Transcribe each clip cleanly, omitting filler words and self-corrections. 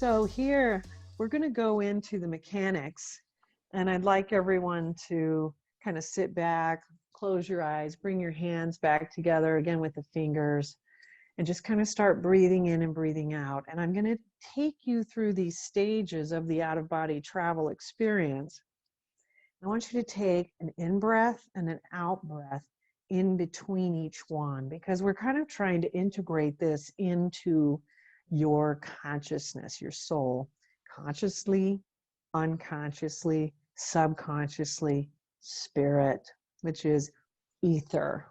So here we're going to go into the mechanics, and I'd like everyone to kind of sit back, close your eyes, bring your hands back together again with the fingers, and just kind of start breathing in and breathing out. And I'm going to take you through these stages of the out-of-body travel experience. I want you to take an in-breath and an out-breath in between each one, because we're kind of trying to integrate this into your consciousness, your soul, consciously, unconsciously, subconsciously, spirit, which is ether.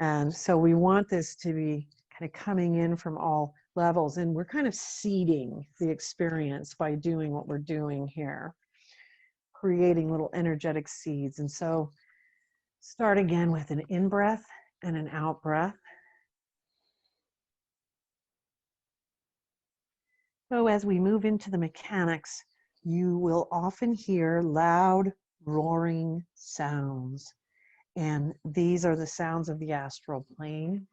And so we want this to be kind of coming in from all levels, and we're kind of seeding the experience by doing what we're doing here, creating little energetic seeds. And so start again with an in-breath and an out-breath. So as we move into the mechanics, you will often hear loud, roaring sounds. And these are the sounds of the astral plane.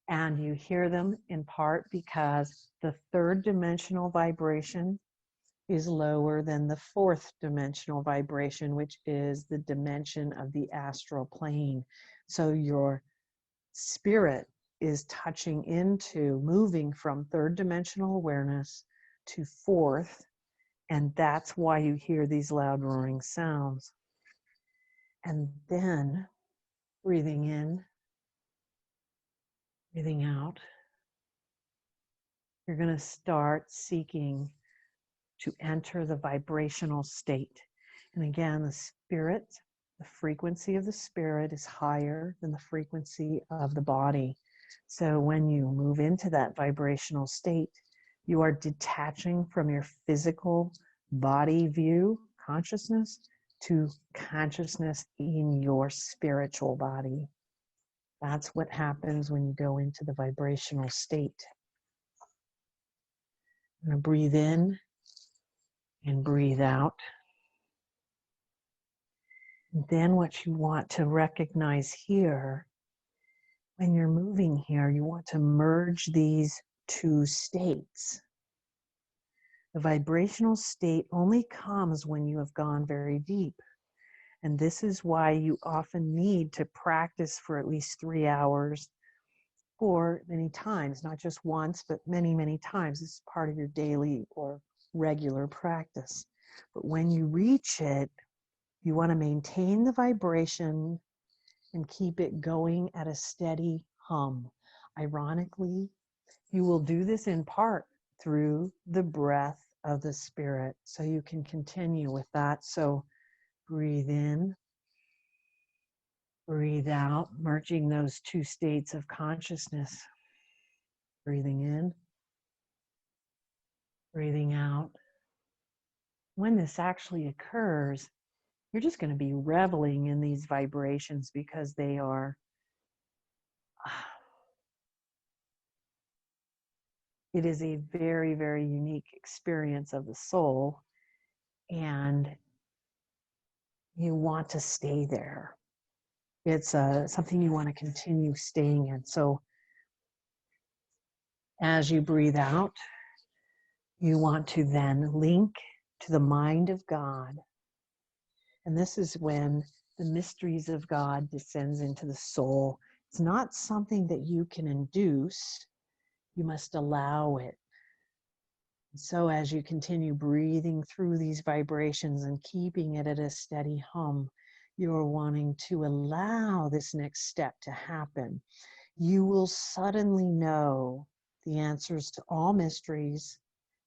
And you hear them in part because the third dimensional vibration is lower than the fourth dimensional vibration, which is the dimension of the astral plane. So your spirit is touching into, moving from third dimensional awareness to fourth, and that's why you hear these loud roaring sounds. And then breathing in, breathing out, you're going to start seeking to enter the vibrational state. And again, the spirit, the frequency of the spirit is higher than the frequency of the body. So when you move into that vibrational state, you are detaching from your physical body view, consciousness, to consciousness in your spiritual body. That's what happens when you go into the vibrational state. I'm going to breathe in and breathe out. Then what you want to recognize here, when you're moving here, you want to merge these two states. The vibrational state only comes when you have gone very deep. And this is why you often need to practice for at least 3 hours or many times, not just once, but many, many times. This is part of your daily or regular practice. But when you reach it, you want to maintain the vibration and keep it going at a steady hum. Ironically, you will do this in part through the breath of the spirit. So you can continue with that. So breathe in, breathe out, merging those two states of consciousness. Breathing in, breathing out. When this actually occurs, you're just going to be reveling in these vibrations because they are, it is a very, very unique experience of the soul, and you want to stay there. It's something you want to continue staying in. So as you breathe out, you want to then link to the mind of God. And this is when the mysteries of God descends into the soul. It's not something that you can induce. You must allow it. So as you continue breathing through these vibrations and keeping it at a steady hum, you're wanting to allow this next step to happen. You will suddenly know the answers to all mysteries,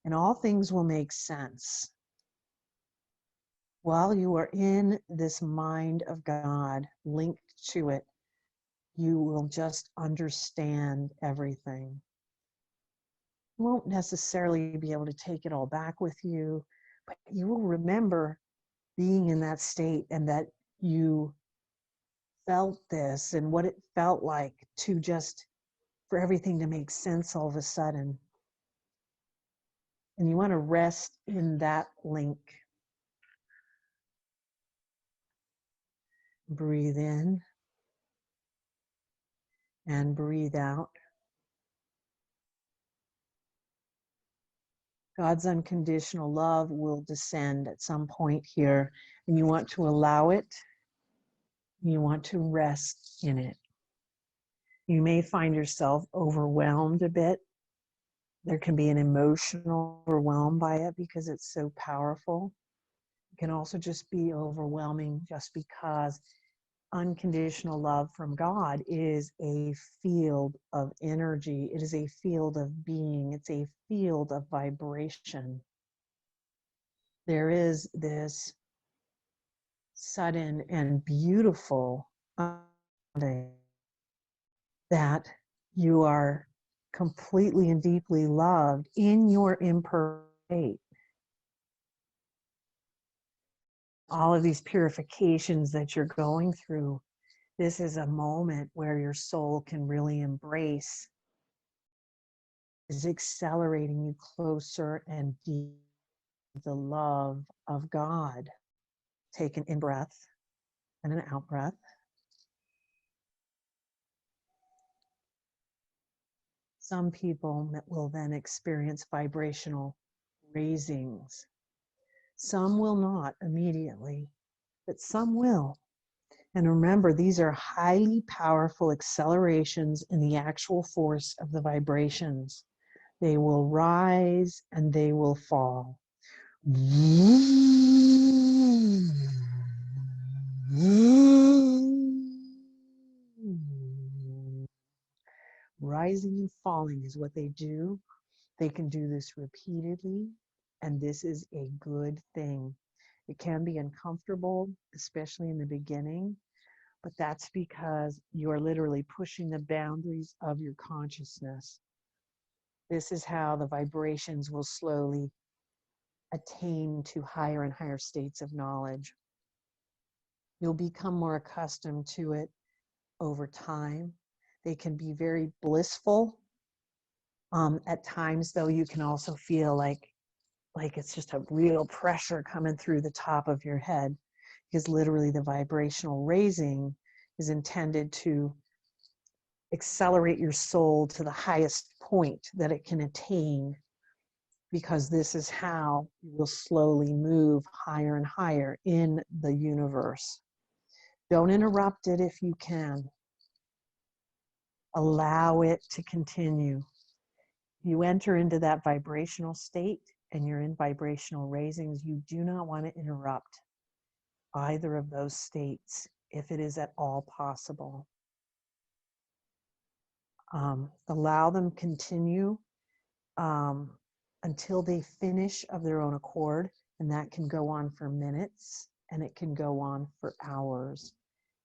and all things will make sense. While you are in this mind of God, linked to it, you will just understand everything. You won't necessarily be able to take it all back with you, but you will remember being in that state and that you felt this and what it felt like to just, for everything to make sense all of a sudden. And you want to rest in that link. Breathe in and breathe out. God's unconditional love will descend at some point here, and you want to allow it. You want to rest in it. You may find yourself overwhelmed a bit. There can be an emotional overwhelm by it because it's so powerful. It can also just be overwhelming just because unconditional love from God is a field of energy. It is a field of being. It's a field of vibration. There is this sudden and beautiful understanding that you are completely and deeply loved in your imperfect state. All of these purifications that you're going through, this is a moment where your soul can really embrace, is accelerating you closer and deeper to the love of God. Take an in-breath and an out-breath. Some people will then experience vibrational raisings. Some will not immediately, but some will. And remember, these are highly powerful accelerations in the actual force of the vibrations. They will rise and they will fall. Rising and falling is what they do. They can do this repeatedly, and this is a good thing. It can be uncomfortable, especially in the beginning, but that's because you are literally pushing the boundaries of your consciousness. This is how the vibrations will slowly attain to higher and higher states of knowledge. You'll become more accustomed to it over time. They can be very blissful. At times, though, you can also feel like it's just a real pressure coming through the top of your head, because literally the vibrational raising is intended to accelerate your soul to the highest point that it can attain, because this is how you will slowly move higher and higher in the universe. Don't interrupt it if you can. Allow it to continue. You enter into that vibrational state and you're in vibrational raisings, you do not want to interrupt either of those states if it is at all possible. Allow them continue until they finish of their own accord, and that can go on for minutes and it can go on for hours.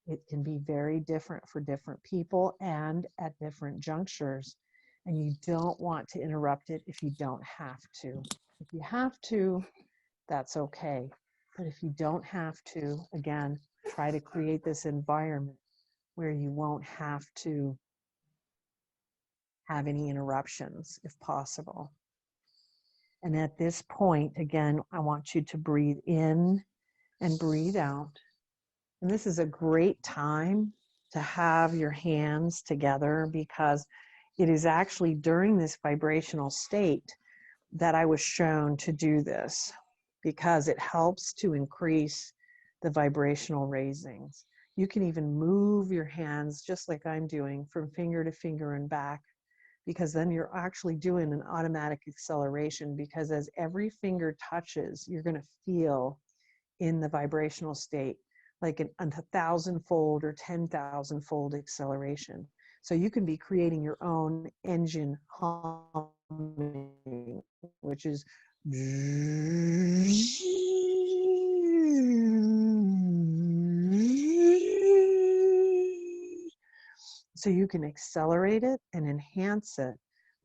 It can be very different for different people and at different junctures, and you don't want to interrupt it if you don't have to. If you have to, that's okay. But if you don't have to, again, try to create this environment where you won't have to have any interruptions if possible. And at this point, again, I want you to breathe in and breathe out. And this is a great time to have your hands together, because it is actually during this vibrational state that I was shown to do this, because it helps to increase the vibrational raisings. You can even move your hands just like I'm doing from finger to finger and back, because then you're actually doing an automatic acceleration, because as every finger touches, you're going to feel in the vibrational state like a 1,000-fold or 10,000-fold acceleration. So you can be creating your own engine humming, which is so you can accelerate it and enhance it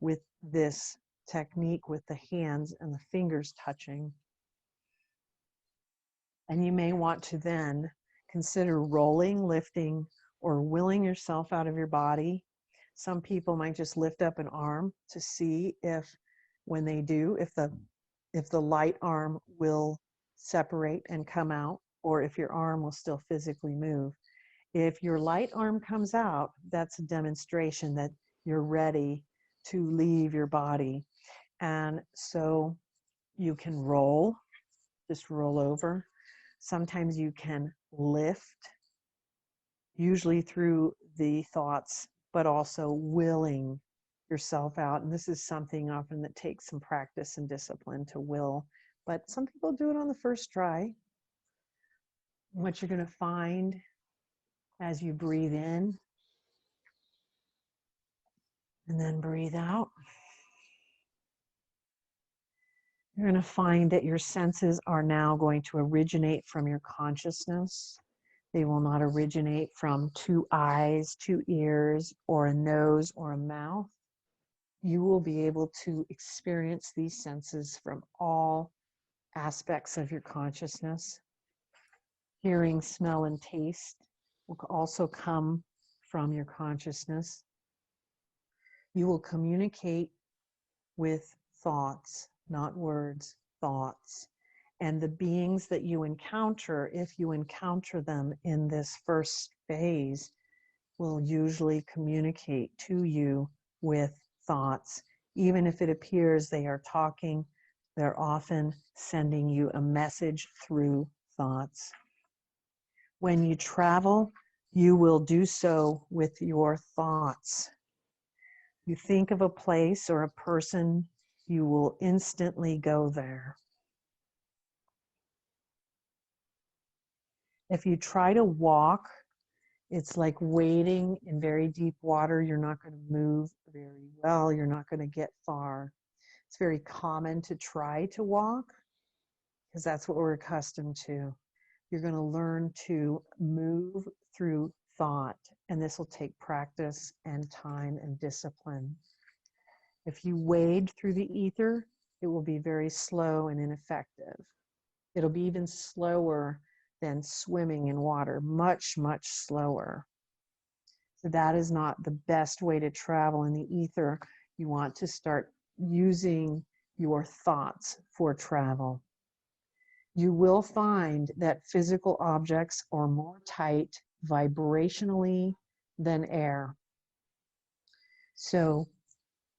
with this technique with the hands and the fingers touching. And you may want to then consider rolling, lifting, or willing yourself out of your body. Some people might just lift up an arm to see if, when they do, if the light arm will separate and come out, or if your arm will still physically move. If your light arm comes out, that's a demonstration that you're ready to leave your body. And so You can roll, just roll over. Sometimes you can lift, usually through the thoughts, but also willing yourself out. And this is something often that takes some practice and discipline to will, but some people do it on the first try. What you're going to find as you breathe in and then breathe out, you're going to find that your senses are now going to originate from your consciousness. They will not originate from 2 eyes, 2 ears, or a nose or a mouth. You will be able to experience these senses from all aspects of your consciousness. Hearing, smell, and taste will also come from your consciousness. You will communicate with thoughts, not words, thoughts. And the beings that you encounter, if you encounter them in this first phase, will usually communicate to you with thoughts. Even if it appears they are talking, they're often sending you a message through thoughts. When you travel, you will do so with your thoughts. You think of a place or a person, you will instantly go there. If you try to walk, it's like wading in very deep water. You're not going to move very well. You're not going to get far. It's very common to try to walk because that's what we're accustomed to. You're going to learn to move through thought, and this will take practice and time and discipline. If you wade through the ether, it will be very slow and ineffective. It'll be even slower than swimming in water, much, much slower. So that is not the best way to travel in the ether. You want to start using your thoughts for travel. You will find that physical objects are more tight vibrationally than air. So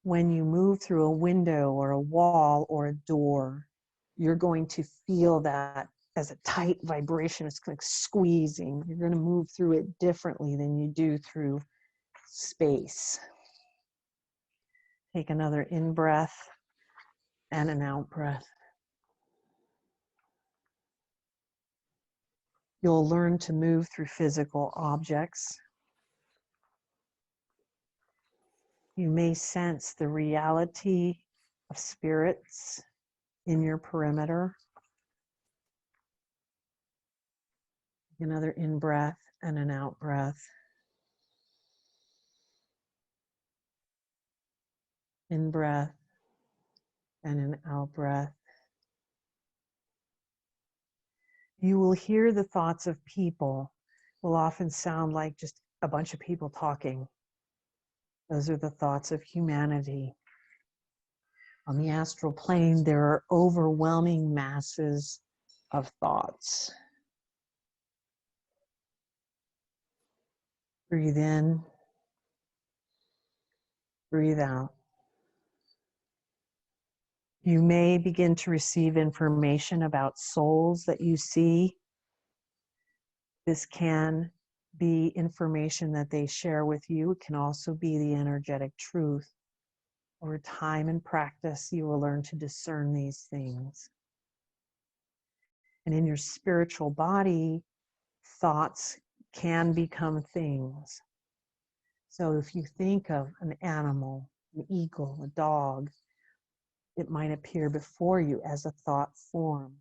when you move through a window or a wall or a door, you're going to feel that as a tight vibration. It's like squeezing. You're going to move through it differently than you do through space. Take another in-breath and an out-breath. You'll learn to move through physical objects. You may sense the reality of spirits in your perimeter. Another in-breath and an out-breath. In-breath and an out-breath. You will hear the thoughts of people will often sound like just a bunch of people talking. Those are the thoughts of humanity. On the astral plane, there are overwhelming masses of thoughts. Breathe in, breathe out. You may begin to receive information about souls that you see. This can be information that they share with you. It can also be the energetic truth. Over time and practice, you will learn to discern these things. And in your spiritual body, thoughts can become things. So if you think of an animal, an eagle, a dog, it might appear before you as a thought form.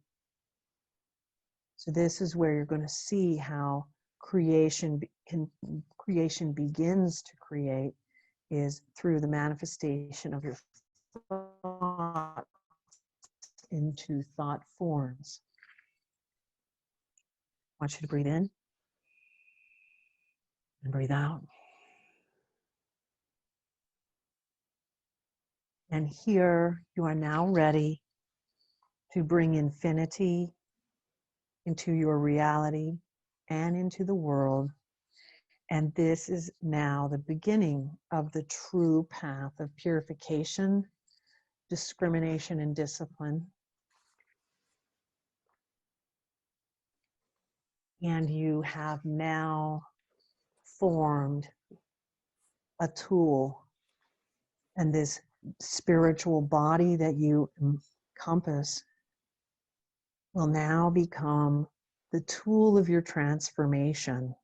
So this is where you're going to see how creation begins to create, is through the manifestation of your thought into thought forms. I want you to breathe in and breathe out. And here you are now ready to bring infinity into your reality and into the world. And this is now the beginning of the true path of purification, discrimination, and discipline. And you have now formed a tool, and this spiritual body that you encompass will now become the tool of your transformation.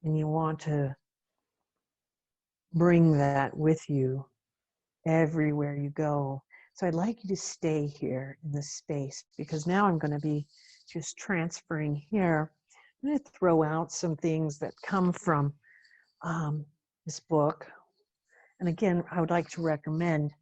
And you want to bring that with you everywhere you go. So I'd like you to stay here in this space, because now I'm going to be just transferring here. I'm going to throw out some things that come from this book. And again, I would like to recommend,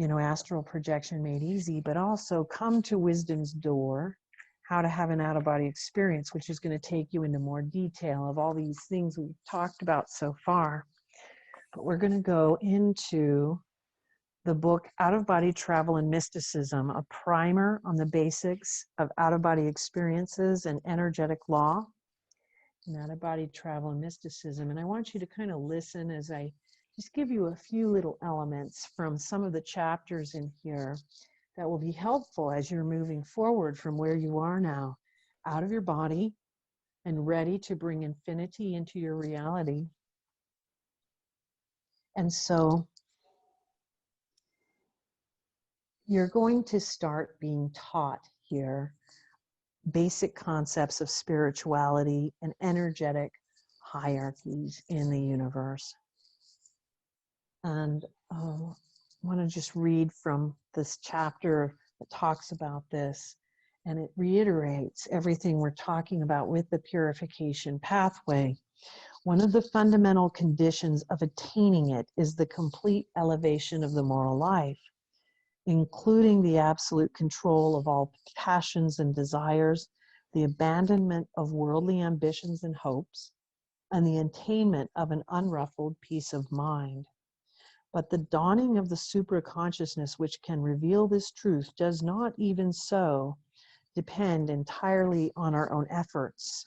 Astral Projection Made Easy, but also Come to Wisdom's Door, How to Have an Out-of-Body Experience, which is going to take you into more detail of all these things we've talked about so far. But we're going to go into the book Out-of-Body Travel and Mysticism, a primer on the basics of out-of-body experiences and energetic law, and out-of-body travel and mysticism. And I want you to kind of listen as I just give you a few little elements from some of the chapters in here that will be helpful as you're moving forward from where you are now, out of your body and ready to bring infinity into your reality. And so you're going to start being taught here basic concepts of spirituality and energetic hierarchies in the universe. And I want to just read from this chapter that talks about this, and it reiterates everything we're talking about with the purification pathway. One of the fundamental conditions of attaining it is the complete elevation of the moral life, including the absolute control of all passions and desires, the abandonment of worldly ambitions and hopes, and the attainment of an unruffled peace of mind. But the dawning of the supraconsciousness which can reveal this truth does not even so depend entirely on our own efforts.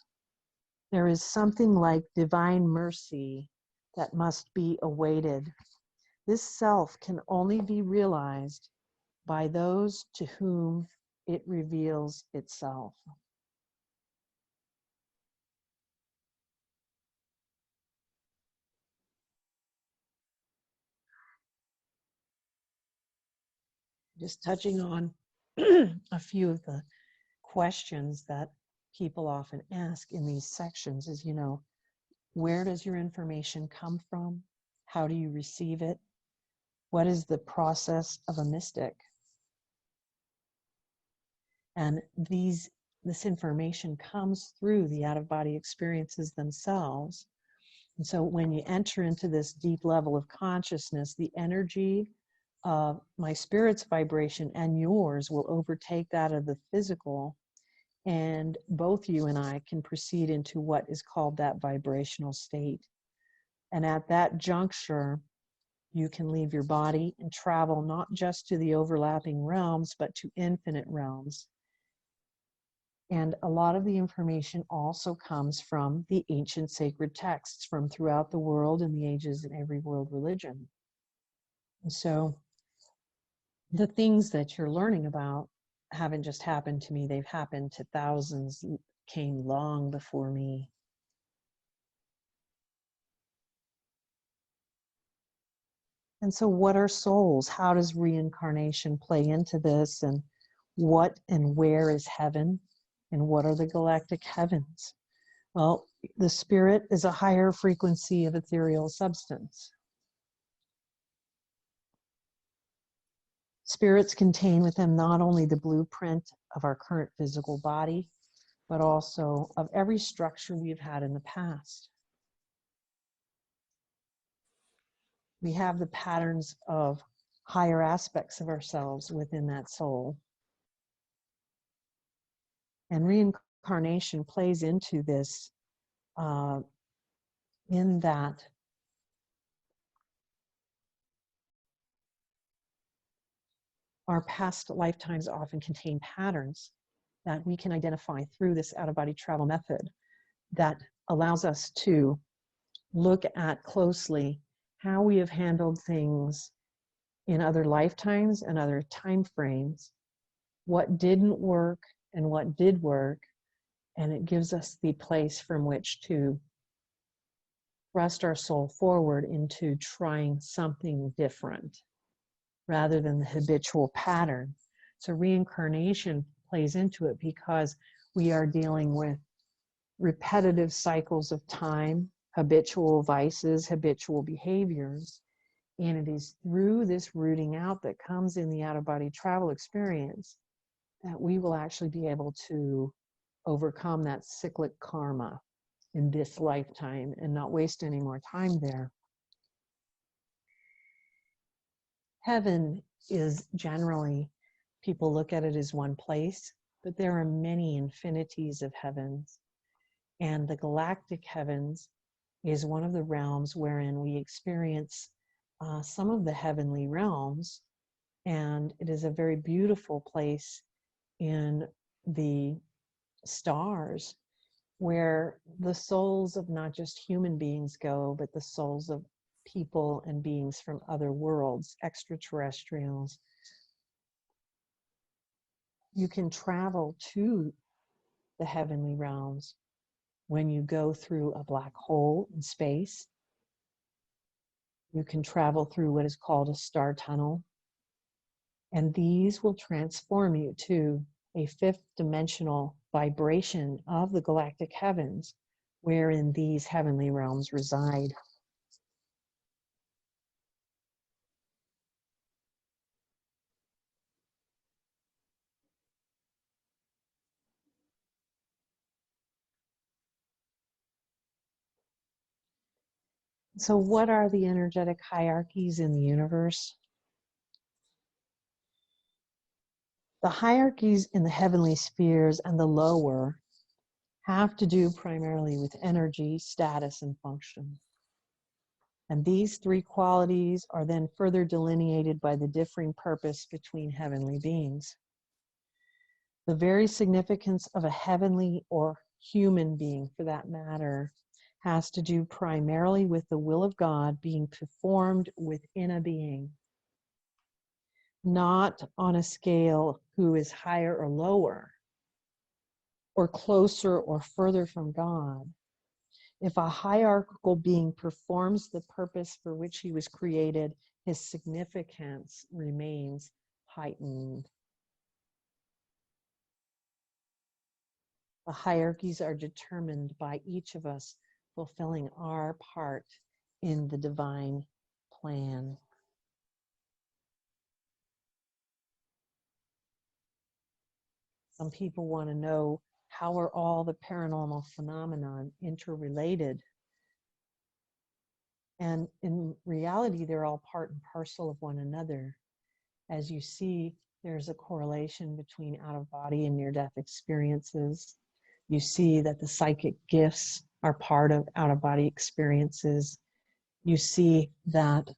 There is something like divine mercy that must be awaited. This self can only be realized by those to whom it reveals itself. Just touching on a few of the questions that people often ask in these sections is, where does your information come from? How do you receive it? What is the process of a mystic? And this information comes through the out-of-body experiences themselves. And so when you enter into this deep level of consciousness, the energy of my spirit's vibration and yours will overtake that of the physical, and both you and I can proceed into what is called that vibrational state. And at that juncture, you can leave your body and travel not just to the overlapping realms, but to infinite realms. And a lot of the information also comes from the ancient sacred texts from throughout the world and the ages in every world religion. And so the things that you're learning about haven't just happened to me, they've happened to thousands, came long before me. And so what are souls? How does reincarnation play into this? And what and where is heaven? And what are the galactic heavens? Well, the spirit is a higher frequency of ethereal substance. Spirits contain within not only the blueprint of our current physical body, but also of every structure we've had in the past. We have the patterns of higher aspects of ourselves within that soul. And reincarnation plays into this in that our past lifetimes often contain patterns that we can identify through this out-of-body travel method that allows us to look at closely how we have handled things in other lifetimes and other time frames, what didn't work and what did work, and it gives us the place from which to thrust our soul forward into trying something different rather than the habitual pattern. So reincarnation plays into it because we are dealing with repetitive cycles of time, habitual vices, habitual behaviors. And it is through this rooting out that comes in the out-of-body travel experience that we will actually be able to overcome that cyclic karma in this lifetime and not waste any more time there. Heaven is generally, people look at it as one place, but there are many infinities of heavens. And the galactic heavens is one of the realms wherein we experience some of the heavenly realms. And it is a very beautiful place in the stars where the souls of not just human beings go, but the souls of people and beings from other worlds, extraterrestrials. You can travel to the heavenly realms when you go through a black hole in space. You can travel through what is called a star tunnel. And these will transform you to a fifth dimensional vibration of the galactic heavens, wherein these heavenly realms reside. So what are the energetic hierarchies in the universe? The hierarchies in the heavenly spheres and the lower have to do primarily with energy, status, and function. And these three qualities are then further delineated by the differing purpose between heavenly beings. The very significance of a heavenly or human being, for that matter, has to do primarily with the will of God being performed within a being, not on a scale who is higher or lower, or closer or further from God. If a hierarchical being performs the purpose for which he was created, his significance remains heightened. The hierarchies are determined by each of us fulfilling our part in the divine plan. Some people want to know, how are all the paranormal phenomenon interrelated? And in reality, they're all part and parcel of one another. As you see, there's a correlation between out-of-body and near-death experiences. You see that the psychic gifts are part of out-of-body experiences. You see that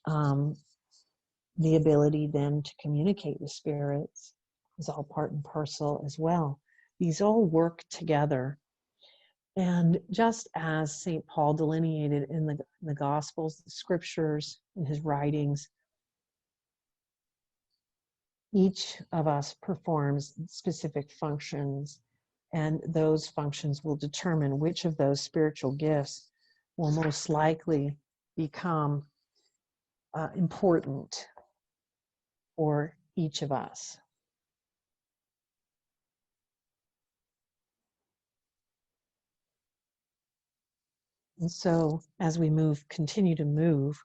the ability then to communicate with spirits is all part and parcel as well. These all work together. And just as St. Paul delineated in the Gospels, the scriptures, in his writings, each of us performs specific functions, and those functions will determine which of those spiritual gifts will most likely become important for each of us. And so as we continue to move,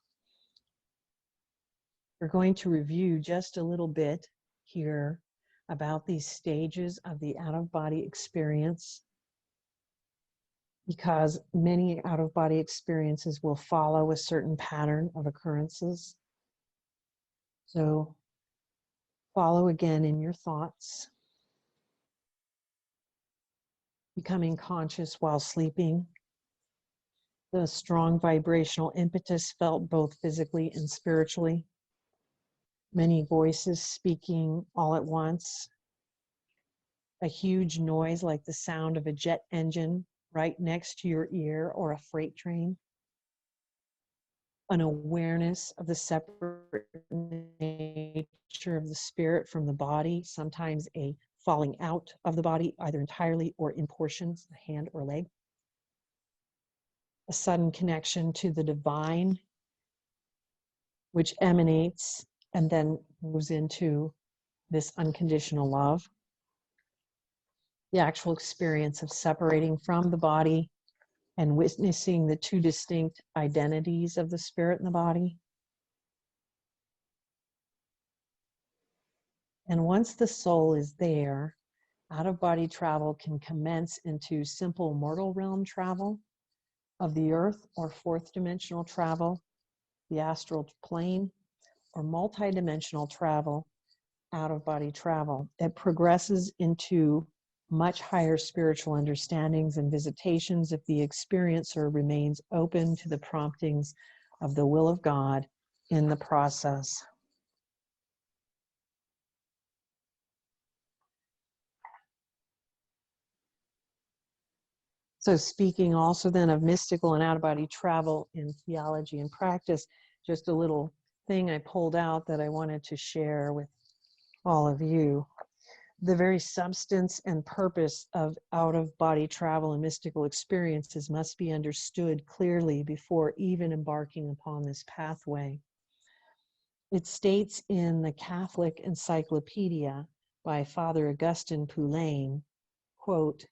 we're going to review just a little bit here about these stages of the out-of-body experience, because many out-of-body experiences will follow a certain pattern of occurrences. So follow again in your thoughts, becoming conscious while sleeping, the strong vibrational impetus felt both physically and spiritually, many voices speaking all at once, a huge noise like the sound of a jet engine right next to your ear or a freight train, an awareness of the separate nature of the spirit from the body, sometimes a falling out of the body, either entirely or in portions, a hand or leg. A sudden connection to the divine, which emanates and then moves into this unconditional love. The actual experience of separating from the body and witnessing the two distinct identities of the spirit and the body. And once the soul is there, out-of-body travel can commence into simple mortal realm travel of the earth, or fourth dimensional travel, the astral plane, or multidimensional travel, out-of-body travel. It progresses into much higher spiritual understandings and visitations if the experiencer remains open to the promptings of the will of God in the process. So speaking also then of mystical and out-of-body travel in theology and practice, just a little thing I pulled out that I wanted to share with all of you. The very substance and purpose of out-of-body travel and mystical experiences must be understood clearly before even embarking upon this pathway. It states in the Catholic Encyclopedia by Father Augustin Poulain, quote,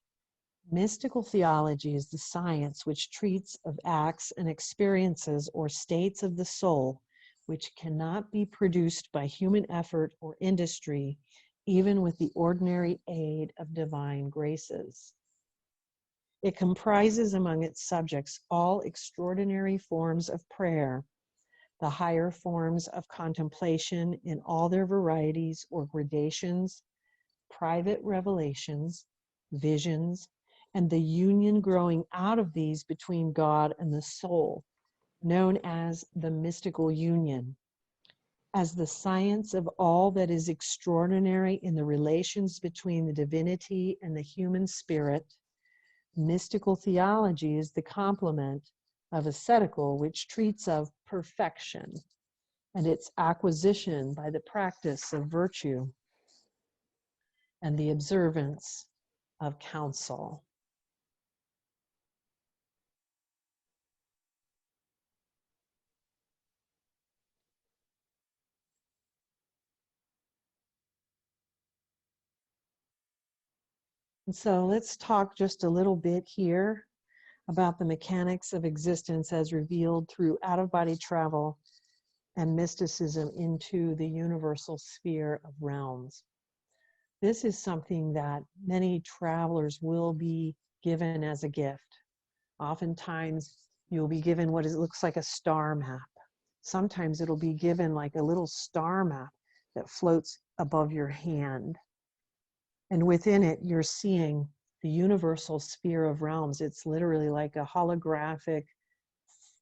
"Mystical theology is the science which treats of acts and experiences or states of the soul which cannot be produced by human effort or industry, even with the ordinary aid of divine graces. It comprises among its subjects all extraordinary forms of prayer, the higher forms of contemplation in all their varieties or gradations, private revelations, visions, and the union growing out of these between God and the soul, known as the mystical union, as the science of all that is extraordinary in the relations between the divinity and the human spirit. Mystical theology is the complement of ascetical, which treats of perfection and its acquisition by the practice of virtue and the observance of counsel." And so let's talk just a little bit here about the mechanics of existence as revealed through out-of-body travel and mysticism into the universal sphere of realms. This is something that many travelers will be given as a gift. Oftentimes, you'll be given what looks like a star map. Sometimes it'll be given like a little star map that floats above your hand. And within it, you're seeing the universal sphere of realms. It's literally like a holographic,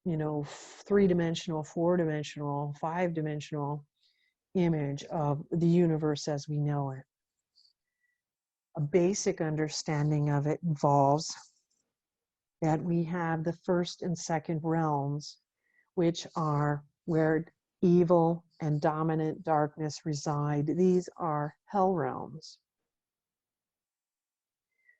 three-dimensional, four-dimensional, five-dimensional image of the universe as we know it. A basic understanding of it involves that we have the first and second realms, which are where evil and dominant darkness reside. These are hell realms.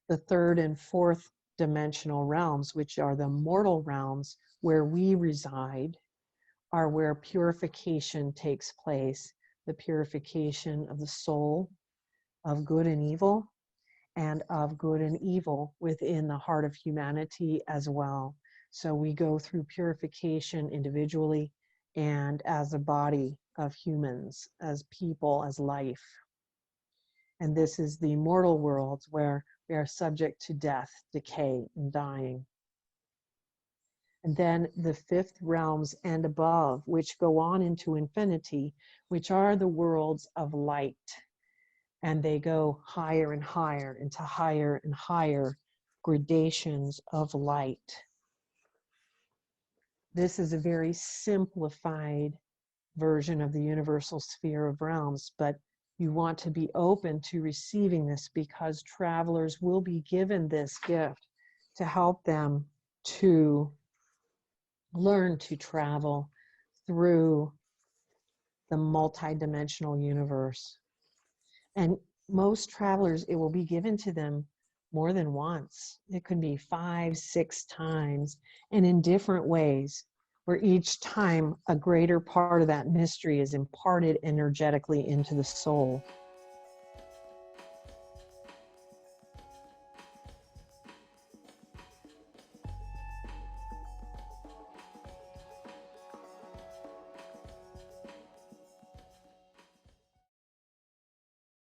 The third and fourth dimensional realms, which are the mortal realms where we reside, are where purification takes place, the purification of the soul, of good and evil, and of good and evil within the heart of humanity as well. So we go through purification individually and as a body of humans, as people, as life. And this is the mortal worlds where we are subject to death, decay, and dying. And then the fifth realms and above, which go on into infinity, which are the worlds of light. And they go higher and higher into higher and higher gradations of light. This is a very simplified version of the universal sphere of realms, but you want to be open to receiving this because travelers will be given this gift to help them to learn to travel through the multidimensional universe. And most travelers, it will be given to them more than once. It could be 5, 6 times, and in different ways, where each time a greater part of that mystery is imparted energetically into the soul.